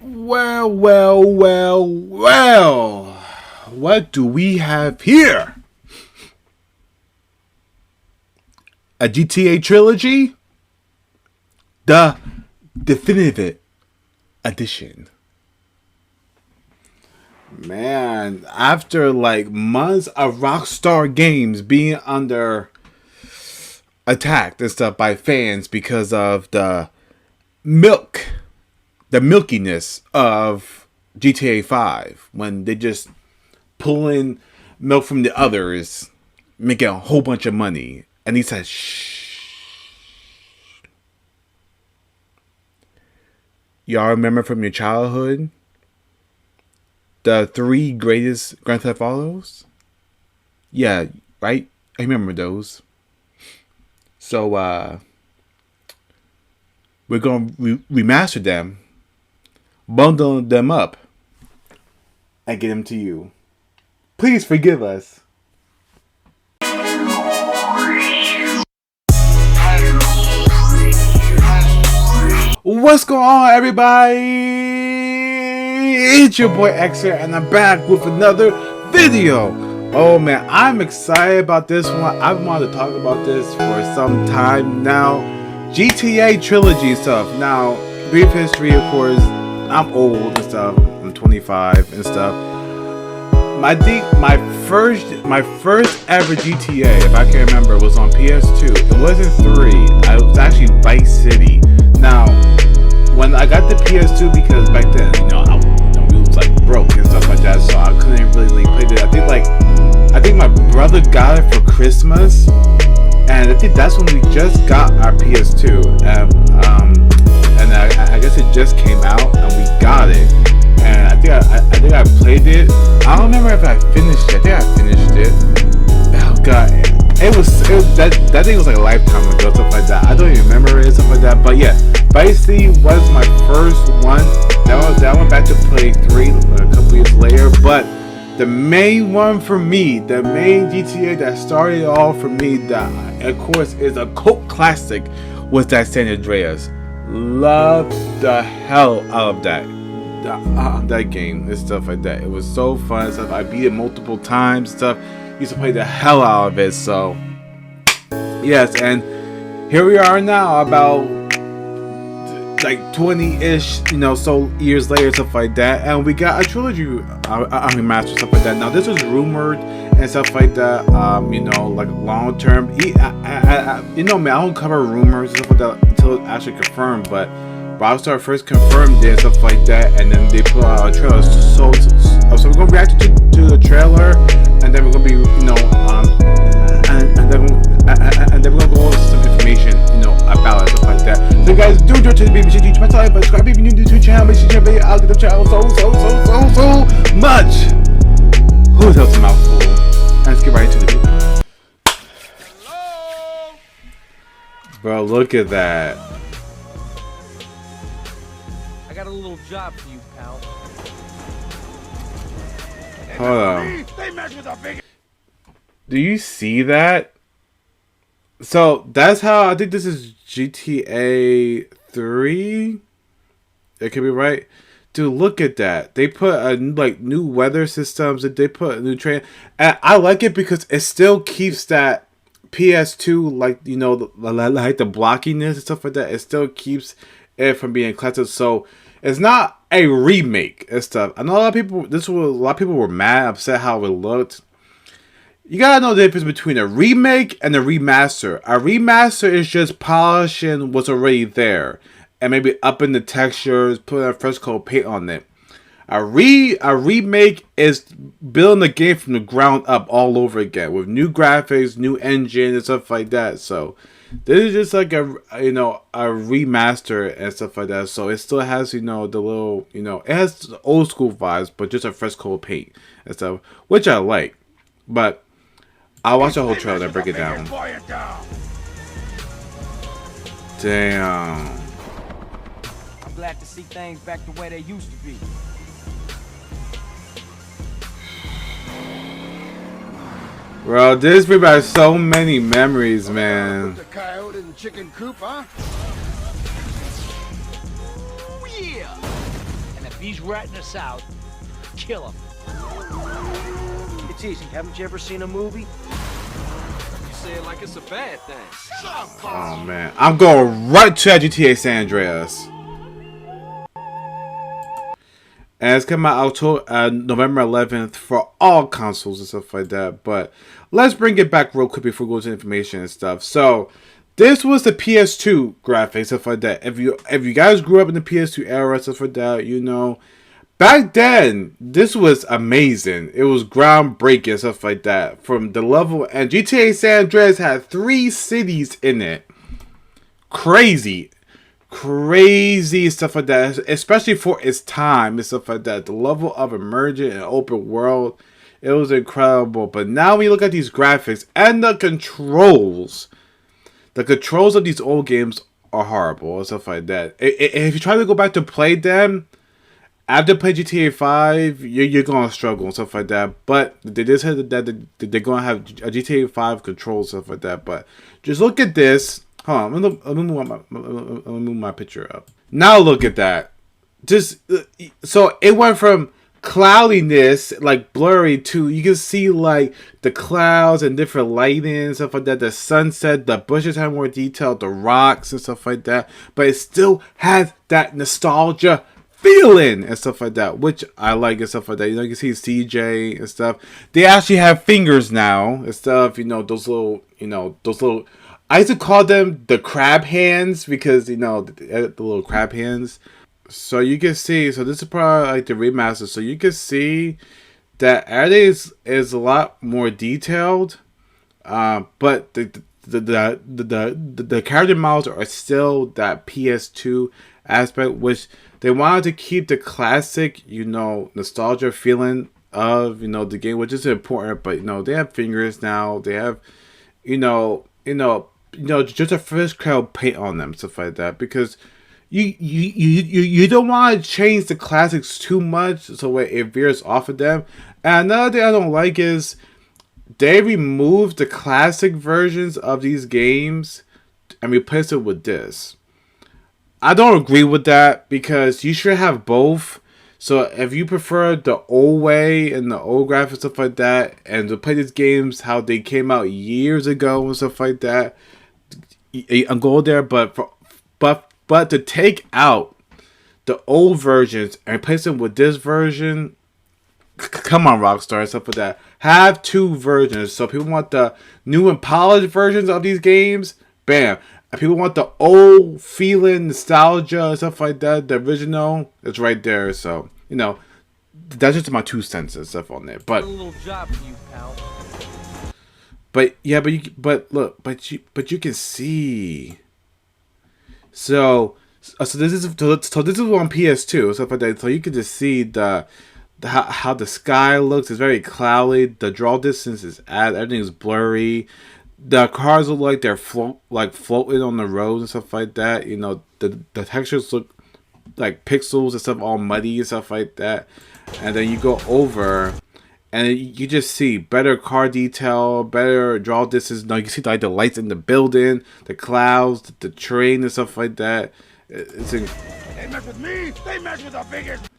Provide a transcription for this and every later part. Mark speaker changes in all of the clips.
Speaker 1: Well, well, well, well. What do we have here? A GTA Trilogy? The Definitive Edition. Man, after like months of Rockstar Games being under attack and stuff by fans because of the milkiness of GTA 5 when they just pull in milk from the others, making a whole bunch of money. And he says, shh. Y'all remember from your childhood the 3 greatest Grand Theft Autos? Yeah, right? I remember those. So, we're going to remaster them, bundle them up, and get them to you. Please forgive us. What's going on, everybody? It's your boy X here, and I'm back with another video. Oh man, I'm excited about this one. I've wanted to talk about this for some time now. GTA Trilogy stuff. Now, brief history, of course. I'm old and stuff. I'm 25 and stuff. I think my first ever GTA, if I can remember, was on PS2. It wasn't 3. It was actually Vice City. Now, when I got the PS2, because back then, we was like broke and stuff like that, so I couldn't really play it. I think my brother got it for Christmas, and I think that's when we just got our PS2. And I guess it just came out, and we got it. And I think I played it. I don't remember if I finished it. I think I finished it. Oh god, that thing was like a lifetime ago, stuff like that. I don't even remember it, stuff like that. But yeah, Vice City was my first one. That went back to play 3 a couple years later. But the main one for me, the main GTA that started it all for me, that of course is a cult classic, was that San Andreas. Loved the hell out of that game and stuff like that. It was so fun and stuff. I beat it multiple times and stuff. Used to play the hell out of it. So yes, and here we are now, about like 20-ish, so years later, stuff like that, and we got a trilogy remaster, stuff like that. Now this was rumored and stuff like that, like long term. Man, I don't cover rumors and stuff like that until it's actually confirmed, but Rockstar first confirmed it and stuff like that, and then they put out a trailer. So we're gonna react to the trailer, and then we're gonna be, and then we're gonna go over some information, about it, stuff like that. So guys, do enjoy today's video. Make sure you my time, but subscribe if you're new to the channel. Make sure you share I'll get the channel so much. Who's else a mouthful? And let's get right into the video. Hello? Bro, look at that.
Speaker 2: I got a little job for you, pal.
Speaker 1: Hold on. Do you see that? So that's how I think this is GTA 3. That could be right. Dude, look at that. They put new weather systems. They put a new train. And I like it because it still keeps that PS2, like the blockiness and stuff like that. It still keeps it from being classic. So it's not a remake and stuff. I know a lot of people were mad, upset how it looked. You gotta know the difference between a remake and a remaster. A remaster is just polishing what's already there and maybe upping the textures, putting a fresh coat of paint on it. A remake is building the game from the ground up all over again with new graphics, new engine, and stuff like that. So this is just like a remaster and stuff like that. So it still has the little it has old school vibes, but just a fresh coat of paint and stuff, which I like. But I'll watch the whole trailer and break it down. Damn.
Speaker 2: I'm glad to see things back the way they used to be.
Speaker 1: Bro, this brings back so many memories, man.
Speaker 3: The coyote and chicken coop, huh?
Speaker 2: Yeah. And if
Speaker 3: he's ratting us out, kill him.
Speaker 4: It's easy. Haven't you ever seen a movie?
Speaker 5: You say it like it's a bad thing.
Speaker 1: Oh man, I'm going right to GTA San Andreas. And it's coming out November 11th for all consoles and stuff like that. But let's bring it back real quick before we go to information and stuff. So this was the PS2 graphics, stuff like that. If you guys grew up in the PS2 era, stuff like that, you know, back then this was amazing. It was groundbreaking, stuff like that. From the level, and GTA San Andreas had 3 cities in it. Crazy stuff like that, especially for its time and stuff like that. The level of emergent and open world, it was incredible. But now when you look at these graphics and the controls of these old games are horrible and stuff like that. If you try to go back to play them after play GTA 5, you're gonna struggle and stuff like that. But they just said that they're gonna have a GTA 5 controls and stuff like that. But just look at this. Hold on, let me move my picture up. Now look at that. Just so it went from cloudiness, like blurry, to you can see like the clouds and different lighting and stuff like that. The sunset, the bushes have more detail, the rocks and stuff like that. But it still has that nostalgia feeling and stuff like that, which I like and stuff like that. You know, you can see CJ and stuff. They actually have fingers now and stuff. You know, those little. I used to call them the crab hands because, you know, the little crab hands. So you can see, so this is probably like the remaster. So you can see that everything is a lot more detailed. But the character models are still that PS2 aspect, which they wanted to keep the classic, you know, nostalgia feeling of, you know, the game, which is important. But, you know, they have fingers now. They have, you know, just a fresh coat paint on them, stuff like that, because you don't want to change the classics too much so it veers off of them. And another thing I don't like is they removed the classic versions of these games and replaced it with this. I don't agree with that because you should have both. So if you prefer the old way and the old graphics, stuff like that, and to play these games how they came out years ago and stuff like that, I'm going there. But to take out the old versions and replace them with this version, come on, Rockstar, and stuff like that. Have 2 versions. So people want the new and polished versions of these games, bam. And people want the old feeling, nostalgia, and stuff like that. The original, it's right there. So, you know, that's just my 2 cents and stuff on there. But
Speaker 2: A little job for you, pal.
Speaker 1: but yeah, but you can see. So this is on PS2, stuff like that. So you can just see how the sky looks. It's very cloudy. The draw distance is everything is blurry. The cars look like they're floating on the roads and stuff like that. You know, the textures look like pixels and stuff, all muddy and stuff like that. And then you go over, and you just see better car detail, better draw distance. Now you can see like the lights in the building, the clouds, the train and stuff like that. They mess with me. They mess with the biggest.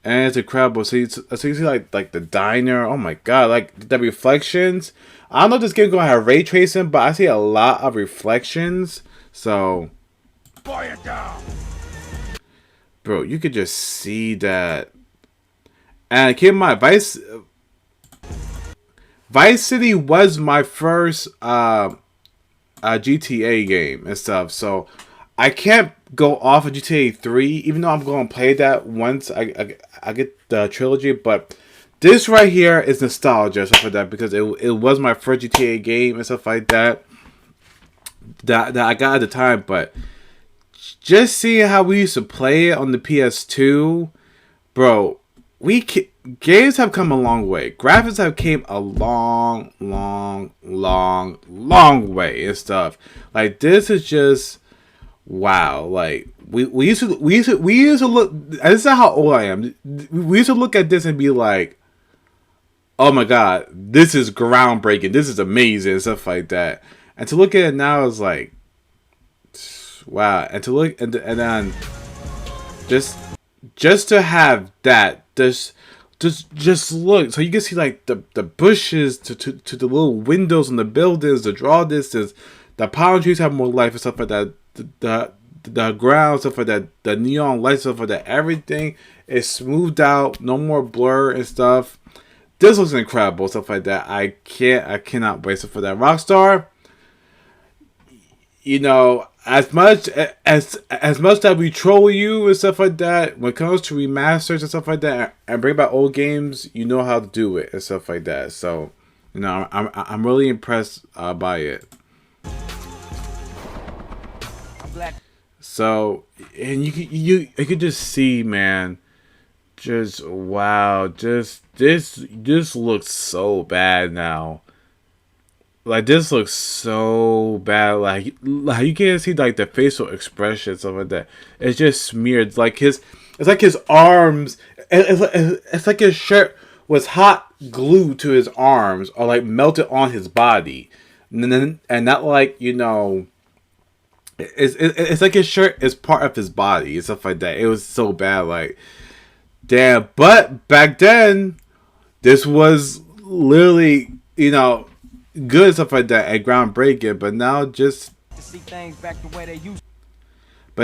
Speaker 1: And it's incredible. So you see like the diner. Oh my god! Like the reflections. I don't know if this game's gonna have ray tracing, but I see a lot of reflections. So, boy, it down, bro. You could just see that. And keep in mind, Vice City was my first GTA game and stuff. So I can't go off of GTA 3, even though I'm going to play that once I get the trilogy. But this right here is nostalgia, stuff like that, because it was my first GTA game and stuff like that that I got at the time. But just seeing how we used to play it on the PS2, bro, games have come a long way. Graphics have came a long way and stuff. Like this is just wow. Like we used to look. This is how old I am. We used to look at this and be like, oh my god, this is groundbreaking. This is amazing and stuff like that. And to look at it now is like, wow. And to look and then just just to have that, just look, so you can see like the bushes to the little windows in the buildings, the draw distance, the palm trees have more life and stuff like that. The ground stuff like that, the neon lights stuff like that, everything is smoothed out, no more blur and stuff. This looks incredible, stuff like that. I cannot wait for that. Rockstar, you know, as much that we troll you and stuff like that, when it comes to remasters and stuff like that, and bring back old games, you know how to do it and stuff like that. So, you know, I'm really impressed by it.
Speaker 2: I'm glad.
Speaker 1: So, and you could just see, man, just wow, just this looks so bad now. Like, this looks so bad. Like you can't see like the facial expression, stuff like that. It's just smeared. It's like his arms. It's like his shirt was hot glue to his arms, or like melted on his body, and not like, you know. It's like his shirt is part of his body and stuff like that. It was so bad, like, damn. But back then, this was literally, you know, good and stuff like that and groundbreaking. But now just
Speaker 2: To see things back the way they used.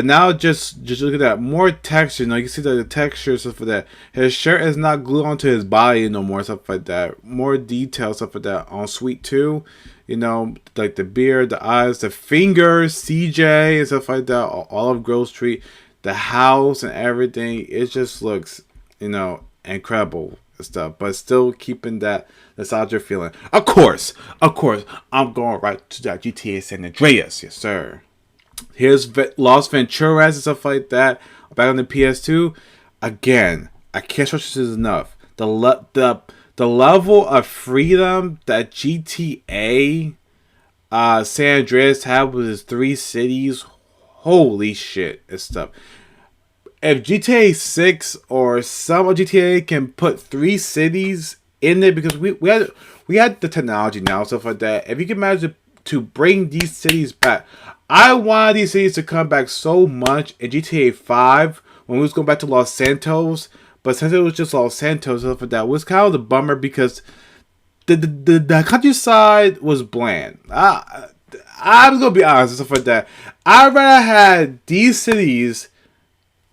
Speaker 1: just look at that, more texture. You know, you can see the texture and stuff like that. His shirt is not glued onto his body no more, stuff like that. More detail, stuff like that on Sweet 2. You know, like the beard, the eyes, the fingers, CJ and stuff like that. All of Grove Street, the house and everything. It just looks, you know, incredible and stuff. But still keeping that nostalgia feeling. Of course, I'm going right to that GTA San Andreas, yes sir. Here's Los Venturas and stuff like that. Back on the PS2. Again, I can't stress this enough. The level of freedom that GTA San Andreas had with its 3 cities, holy shit and stuff. If GTA 6 or some of GTA can put 3 cities in there, because we had the technology now, stuff like that. If you can imagine to bring these cities back, I wanted these cities to come back so much in GTA 5 when we was going back to Los Santos. But since it was just Los Santos, stuff like that, was kind of the bummer because the countryside was bland. I'm gonna be honest and stuff like that. I'd rather had these cities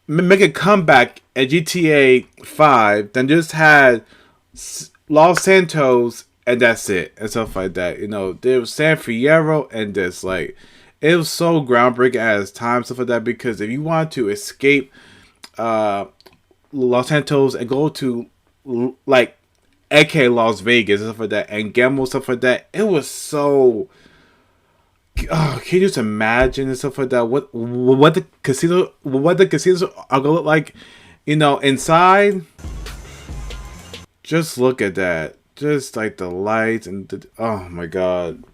Speaker 1: make a comeback at GTA 5 than just had Los Santos and that's it and stuff like that. You know, there was San Fierro and this, like, it was so groundbreaking at its time, stuff like that. Because if you want to escape Los Santos and go to like aka Las Vegas and stuff like that and gamble stuff like that, it was so. Oh, can you just imagine and stuff like that? What the casinos are gonna look like, you know, inside? Just look at that. Just like the lights and oh my god.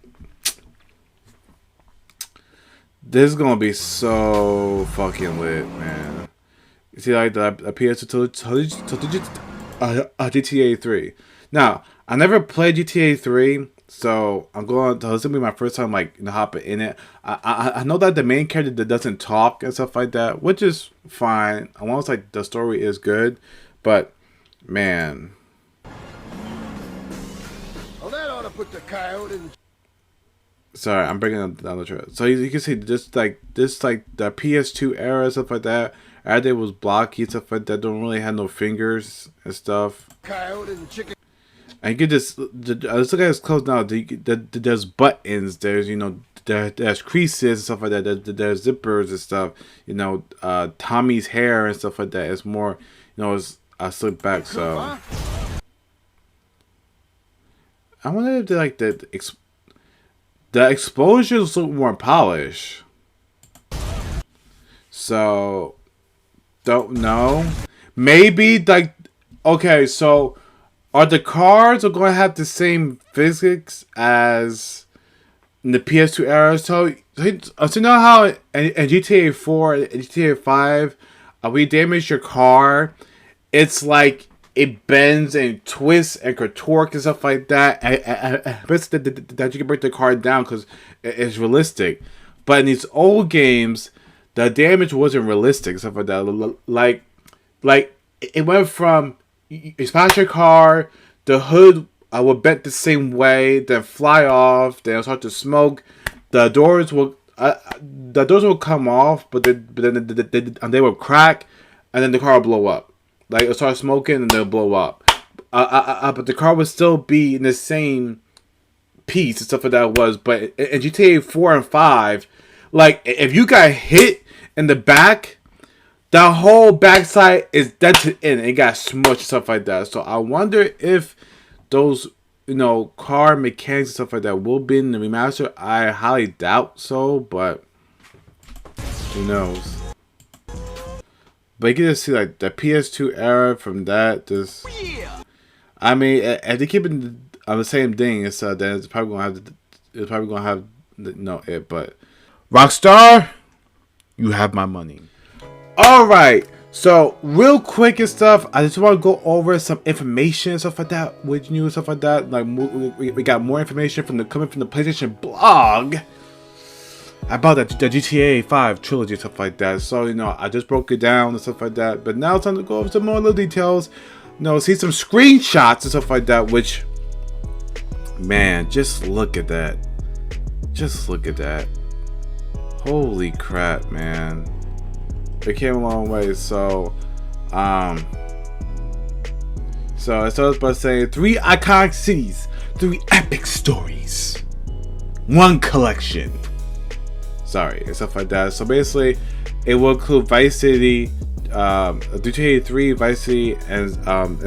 Speaker 1: This is gonna be so fucking lit, man. You see, like the PS2 GTA 3. Now, I never played GTA 3, so I'm going to. This will be my first time, like, hopping in it. I know that the main character that doesn't talk and stuff like that, which is fine. I want to, like, the story is good, but man.
Speaker 6: Well, that ought to put the coyote in.
Speaker 1: Sorry, I'm bringing down the trailer. So you can see this like the PS2 era, stuff like that. Everything was blocky, stuff like that. Don't really have no fingers and stuff.
Speaker 6: Coyote and chicken.
Speaker 1: And you can just let's look at this close now. There's buttons. There's, you know, there's creases and stuff like that. There's zippers and stuff. You know, Tommy's hair and stuff like that. It's more, you know, it's slick back. So I wonder if they like the explosions look more polished. So don't know. Maybe like, okay, so are the cars going to have the same physics as in the PS2 era? So you know how in GTA 4 and GTA 5, we damage your car, it's like it bends and twists and contorts and stuff like that. And that you can break the car down because it's realistic. But in these old games, the damage wasn't realistic, stuff like that. Like Like it went from you smash your car, the hood will bend the same way, then fly off, then it'll start to smoke. The doors will come off, but they will crack, and then the car will blow up. Like it'll start smoking and they'll blow up. But the car would still be in the same piece and stuff like that was. But in GTA 4 and 5, like if you got hit in the back, the whole backside is dented in. It got smushed and stuff like that. So I wonder if those, car mechanics and stuff like that will be in the remaster. I highly doubt so, but who knows? But you can just see like the PS2 era from that. Just, I mean, if they keep it on the same thing, then it's probably gonna have it. But Rockstar, you have my money. All right. So real quick and stuff, I just want to go over some information and stuff like that with you and stuff like that. Like we got more information coming from the PlayStation blog about the GTA 5 trilogy and stuff like that. So I just broke it down and stuff like that. But now it's time to go over some more little details. See some screenshots and stuff like that. Which, man, just look at that. Just look at that. Holy crap, man. It came a long way. So it starts by saying 3 iconic cities, 3 epic stories, 1 collection. Sorry, and stuff like that. So basically, it will include Vice City, GTA 3, Vice City, and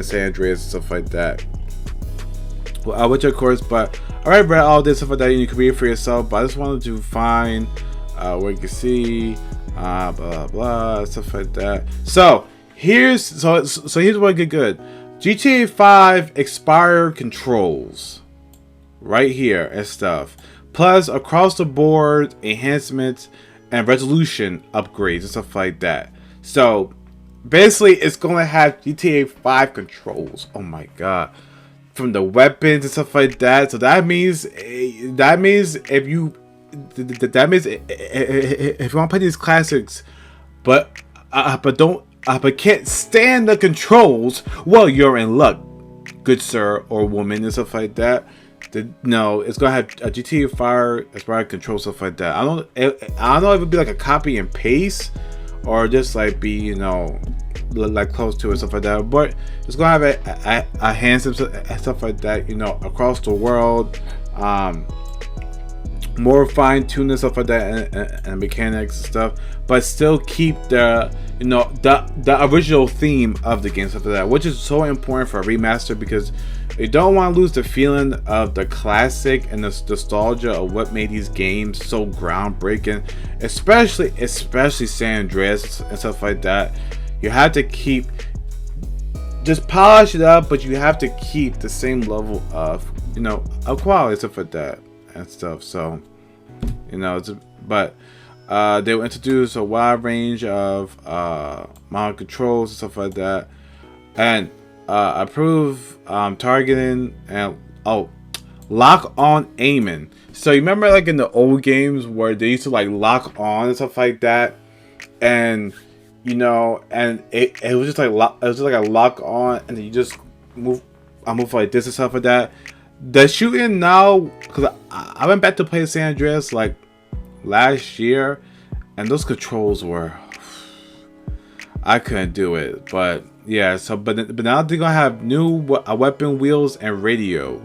Speaker 1: San Andreas and stuff like that. Well, which of course, but I already read all this stuff like that. You can read it for yourself. But I just wanted to find where you can see. Blah blah blah, stuff like that. So here's what get good. GTA 5 expired controls right here and stuff. Plus across the board enhancements and resolution upgrades and stuff like that. So basically it's gonna have GTA 5 controls. Oh my god. From the weapons and stuff like that. So that means if you want to play these classics, but can't stand the controls, well, you're in luck, good sir or woman, and stuff like that. No, it's gonna have a GTA 5 inspired control, stuff like that. I don't know if it'd be like a copy and paste or just like be like close to it, stuff like that. But it's gonna have a handsome stuff like that, across the world. More fine-tuned and stuff like that, and mechanics and stuff, but still keep the the original theme of the game, stuff like that, which is so important for a remaster because you don't want to lose the feeling of the classic and the nostalgia of what made these games so groundbreaking, especially San Andreas and stuff like that. You have to just polish it up, but you have to keep the same level of of quality, stuff like that and stuff. So but they will introduce a wide range of mod controls and stuff like that, and improve targeting and lock on aiming. So you remember like in the old games where they used to like lock on and stuff like that, and and it was just like a lock on, and then you just move like this and stuff like that. The shooting now, because I went back to play San Andreas like last year, and those controls were, I couldn't do it. But yeah, so but now they're gonna have new weapon wheels and radio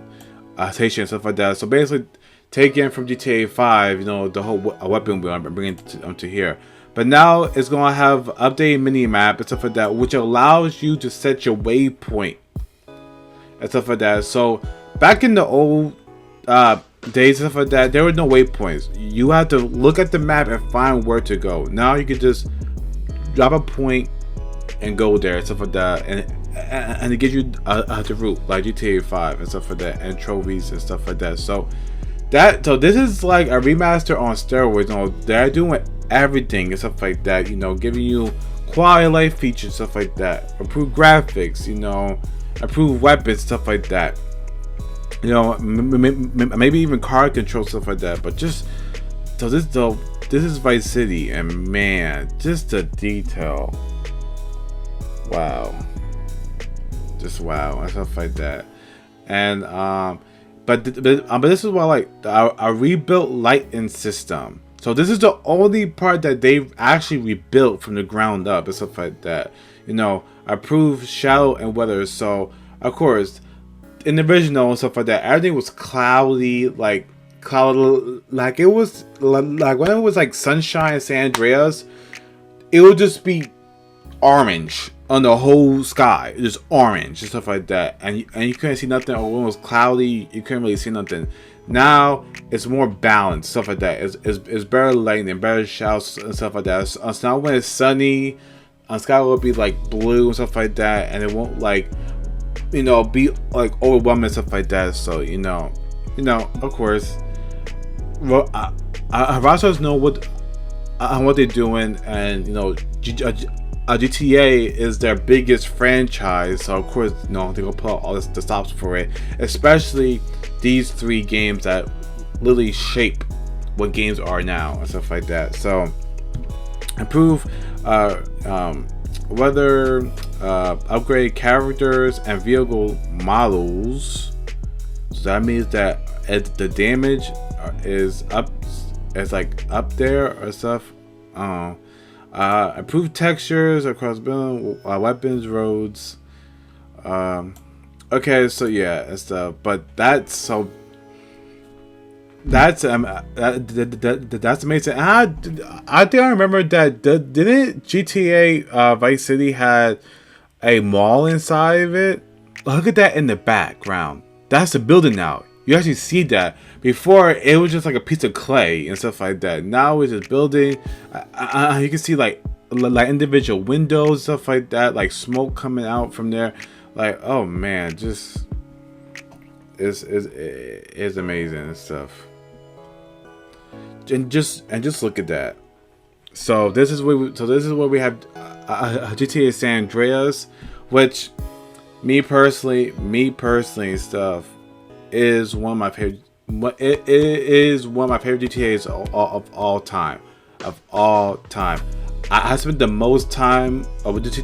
Speaker 1: station and stuff like that. So basically, taking from GTA 5, the whole weapon wheel, I'm bringing it to here. But now it's gonna have updated mini map and stuff like that, which allows you to set your waypoint and stuff like that. So back in the old days and stuff like that, there were no waypoints. You had to look at the map and find where to go. Now you can just drop a point and go there and stuff like that, and it gives you the route like GTA 5 and stuff like that, and trophies and stuff like that. So this is like a remaster on steroids. They're doing everything and stuff like that. Giving you quality of life features, stuff like that, improved graphics, improved weapons, stuff like that. Maybe even car control, stuff like that. But just this is Vice City, and man, just the detail. wow, just wow and stuff like that. And but this is what I like, a rebuilt lighting system. So this is the only part that they've actually rebuilt from the ground up and stuff like that. You know, improved shadow and weather. So of course, in the original and stuff like that, everything was cloudy, like it was like when it was like sunshine in San Andreas, it would just be orange on the whole sky, just orange and stuff like that, and you couldn't see nothing. Or when it was cloudy, you couldn't really see nothing. Now it's more balanced, stuff like that. It's better lighting, better shouts and stuff like that. So now when it's sunny, sky will be like blue and stuff like that, and it won't like, you know, be like overwhelming and stuff like that. So you know, of course, well, Rockstars know what they're doing, and you know, GTA is their biggest franchise, so of course, you know, they're gonna put all the stops for it, especially these 3 games that literally shape what games are now and stuff like that. So improve weather, upgrade characters and vehicle models. So that means that the damage is up, it's like up there or stuff. Improve textures across weapons, roads. Okay, so yeah, and stuff. But that's amazing. I think I remember that. Didn't GTA Vice City had a mall inside of it? Look at that in the background. That's the building now. You actually see that. Before it was just like a piece of clay and stuff like that. Now it's just building. You can see like individual windows and stuff like that, like smoke coming out from there. Like, oh man, just it's amazing and stuff. And just look at that. So this is where we have GTA San Andreas, which me personally stuff is one of my favorite. It is one of my favorite GTAs of all time. I spent the most time with this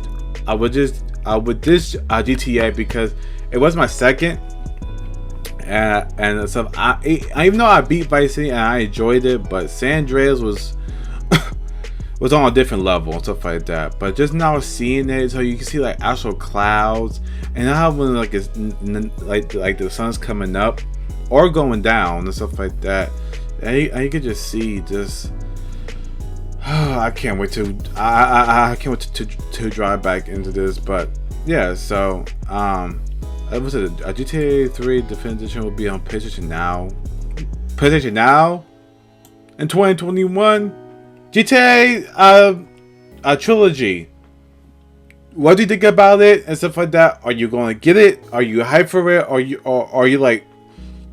Speaker 1: GTA because it was my second, and stuff. Even though I beat Vice City and I enjoyed it, but San Andreas was was on a different level and stuff like that. But just now seeing it, so you can see like actual clouds, and now when like it's like the sun's coming up or going down and stuff like that, and you can just see just. I can't wait to I can't wait to drive back into this. But yeah, so it was a GTA 3 Definitive Edition will be on PlayStation Now in 2021. GTA Trilogy. What do you think about it and stuff like that? Are you going to get it? Are you hyped for it? Or are you like,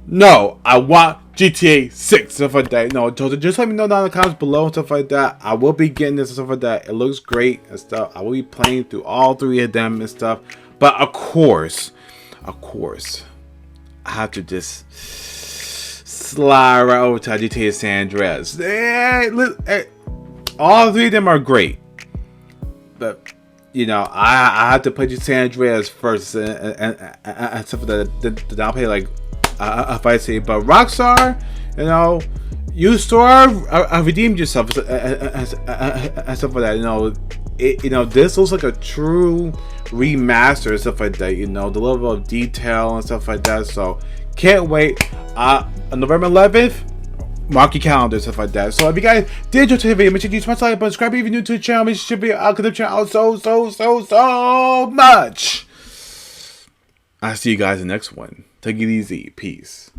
Speaker 1: no, I want GTA 6, stuff like that? No, just let me know down in the comments below and stuff like that. I will be getting this and stuff like that. It looks great and stuff. I will be playing through all 3 of them and stuff. But of course, I have to just slide right over to GTA San Andreas. All 3 of them are great, but you know, I have to play San Andreas first and stuff like that. Then I'll play like if I say, but Rockstar, you know, you redeemed yourself and stuff like that. You know, this looks like a true remaster and stuff like that. You know, the level of detail and stuff like that. So can't wait. On November 11th. Mark your calendar and stuff like that. So if you guys did enjoy today's video, make sure you smash the like button, subscribe if you're new to the channel. Make sure you out the channel out so much. I'll see you guys in the next one. Take it easy. Peace.